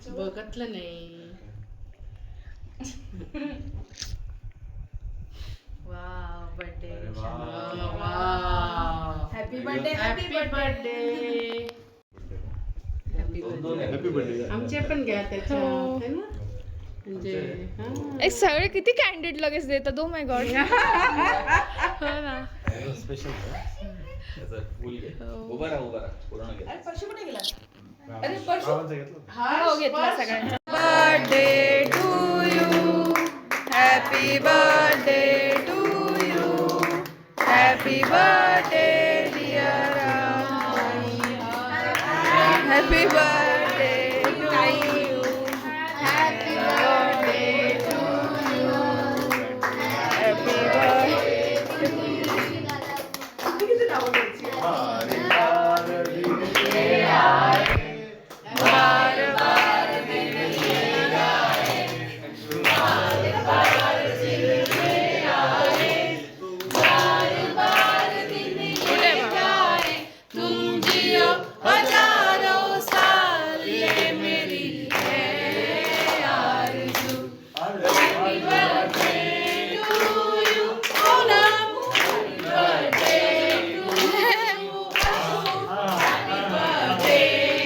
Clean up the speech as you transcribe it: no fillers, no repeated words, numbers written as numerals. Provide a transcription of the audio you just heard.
बघितलं नाही. Wow birthday. Happy birthday. Happy birthday. Happy birthday. आमचे पण घ्या त्याच्यात है ना. म्हणजे सगळे किती कॅन्डिड लगेच देतात. Oh my God. हो ना. स्पेशल उभा राहा पूर्ण घे. परशू कुठे गेला? हो घेतला सगळ्यांचा. Birthday to you. Happy birthday to you. Happy birthday dear. Happy birthday.